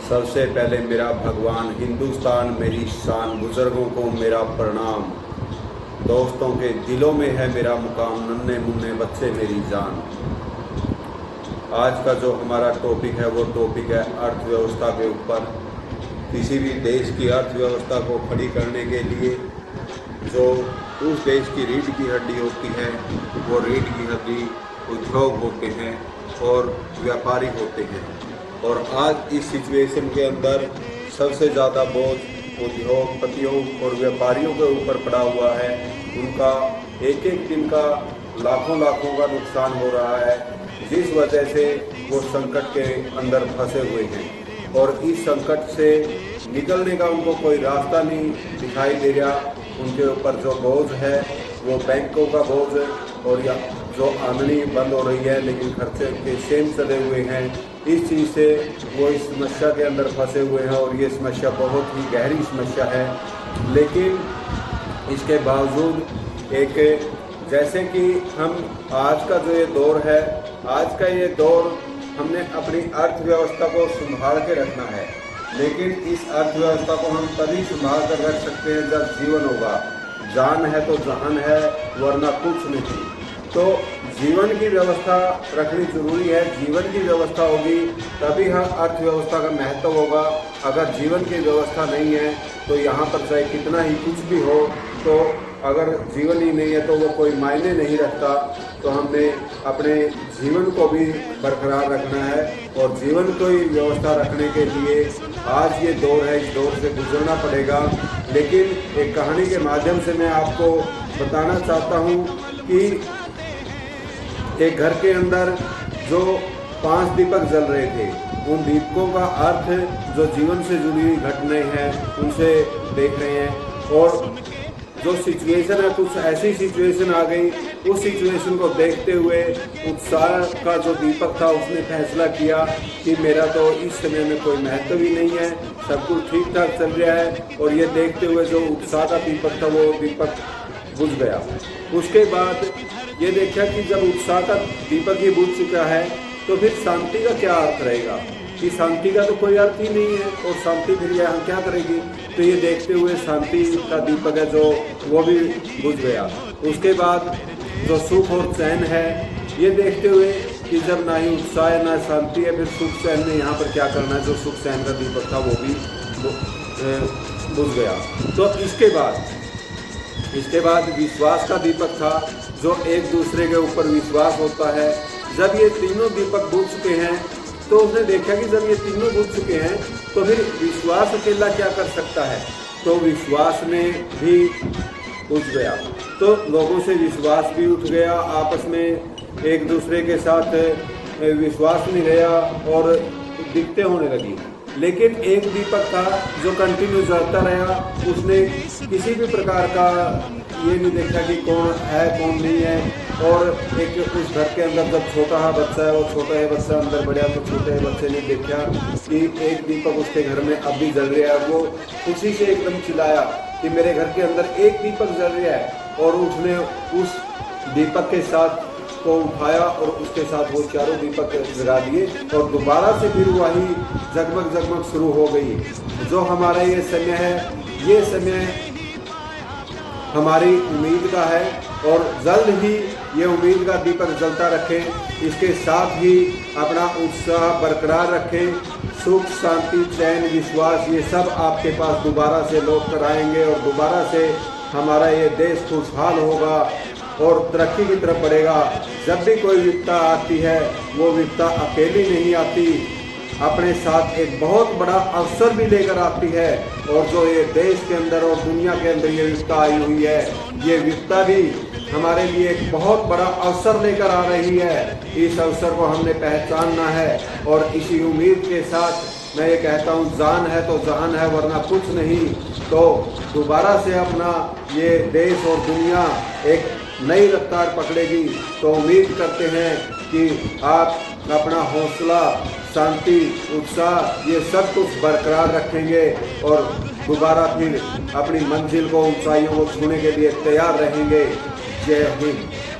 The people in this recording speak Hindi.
सबसे पहले मेरा भगवान, हिंदुस्तान मेरी शान, बुज़ुर्गों को मेरा प्रणाम। दोस्तों के दिलों में है मेरा मुकाम, नन्हे मुन्ने बच्चे मेरी जान। आज का जो हमारा टॉपिक है वो टॉपिक है अर्थव्यवस्था के ऊपर। किसी भी देश की अर्थव्यवस्था को खड़ी करने के लिए जो उस देश की रीढ़ की हड्डी होती है वो रीढ़ की हड्डी उद्योग होते हैं और व्यापारी होते हैं। और आज इस सिचुएशन के अंदर सबसे ज़्यादा बोझ उद्योगपतियों और व्यापारियों के ऊपर पड़ा हुआ है। उनका एक एक दिन का लाखों का नुकसान हो रहा है, जिस वजह से वो संकट के अंदर फंसे हुए हैं और इस संकट से निकलने का उनको कोई रास्ता नहीं दिखाई दे रहा। उनके ऊपर जो बोझ है वो बैंकों का बोझ और या जो आमदनी बंद हो रही है लेकिन खर्चे के सेम चले हुए हैं। इस चीज़ से वो इस समस्या के अंदर फंसे हुए हैं और ये समस्या बहुत ही गहरी समस्या है। लेकिन इसके बावजूद एक जैसे कि हम आज का जो ये दौर है, आज का ये दौर हमने अपनी अर्थव्यवस्था को संभाल के रखना है। लेकिन इस अर्थव्यवस्था को हम तभी संभाल कर रख सकते हैं जब जीवन होगा। जान है तो जहान है, वरना कुछ नहीं। तो जीवन की व्यवस्था रखनी जरूरी है। जीवन की व्यवस्था होगी तभी हम अर्थव्यवस्था का महत्व होगा। अगर जीवन की व्यवस्था नहीं है तो यहाँ पर चाहे कितना ही कुछ भी हो, तो अगर जीवन ही नहीं है तो वो कोई मायने नहीं रखता। तो हमने अपने जीवन को भी बरकरार रखना है और जीवन को ही व्यवस्था रखने के लिए आज ये दौर है, इस दौर से गुजरना पड़ेगा। लेकिन एक कहानी के माध्यम से मैं आपको बताना चाहता हूँ कि एक घर के अंदर जो 5 दीपक जल रहे थे, उन दीपकों का अर्थ जो जीवन से जुड़ी हुई घटनाएं हैं उनसे देख रहे हैं। और जो सिचुएशन है, कुछ ऐसी सिचुएशन आ गई, उस सिचुएशन को देखते हुए उत्साह का जो दीपक था उसने फैसला किया कि मेरा तो इस समय में कोई महत्व ही नहीं है, सब कुछ ठीक ठाक चल रहा है। और ये देखते हुए जो उत्साह का दीपक था वो दीपक बुझ गया। उसके बाद ये देखा कि जब उत्साह का दीपक ही बुझ चुका है तो फिर शांति का क्या अर्थ रहेगा, कि शांति का तो कोई अर्थ ही नहीं है और शांति फिर यहाँ क्या करेगी। तो ये देखते हुए शांति का दीपक है जो वो भी बुझ गया। उसके बाद जो सुख और चैन है, ये देखते हुए कि जब ना ही उत्साह है ना शांति है, फिर सुख चैन ने यहाँ पर क्या करना है, जो सुख चैन का दीपक था वो भी बुझ गया। तो इसके बाद विश्वास का दीपक था, जो एक दूसरे के ऊपर विश्वास होता है। जब ये तीनों दीपक बुझ चुके हैं तो उसने देखा कि जब ये तीनों बुझ चुके हैं तो फिर विश्वास अकेला क्या कर सकता है, तो विश्वास में भी बुझ गया। तो लोगों से विश्वास भी उठ गया, आपस में एक दूसरे के साथ विश्वास नहीं रहा और दिक्कतें होने लगी। लेकिन एक दीपक था जो कंटिन्यू जलता रहा, उसने किसी भी प्रकार का ये नहीं देखा कि कौन है कौन नहीं है। और एक उस घर के अंदर जब छोटा बच्चा है, वो छोटा है बच्चा अंदर बढ़िया, तो छोटे बच्चे ने देखा कि एक दीपक उसके घर में अब भी जल रहा है। वो खुशी से एकदम चिल्लाया कि मेरे घर के अंदर एक दीपक जल रहा है। और उसने उस दीपक के साथ को उठाया और उसके साथ वो चारों दीपक जगा दिए और दोबारा से फिर वही जगमग शुरू हो गई। जो हमारा ये समय है, ये समय हमारी उम्मीद का है और जल्द ही ये उम्मीद का दीपक जलता रखें। इसके साथ ही अपना उत्साह बरकरार रखें। सुख, शांति, चैन, विश्वास, ये सब आपके पास दोबारा से लौट कर आएंगे और दोबारा से हमारा ये देश खुशहाल होगा और तरक्की की तरफ बढ़ेगा। जब भी कोई विपदा आती है वो विपदा अकेली नहीं आती, अपने साथ एक बहुत बड़ा अवसर भी लेकर आती है। और जो ये देश के अंदर और दुनिया के अंदर ये विपदा आई हुई है, ये विपदा भी हमारे लिए एक बहुत बड़ा अवसर लेकर आ रही है। इस अवसर को हमने पहचानना है और इसी उम्मीद के साथ मैं ये कहता हूँ, जान है तो जहान है, वरना कुछ नहीं। तो दोबारा से अपना ये देश और दुनिया एक नई रफ्तार पकड़ेगी। तो उम्मीद करते हैं कि आप अपना हौसला, शांति, उत्साह, ये सब कुछ बरकरार रखेंगे और दोबारा फिर अपनी मंजिल को, ऊंचाइयों को छूने के लिए तैयार रहेंगे। जय हिंद।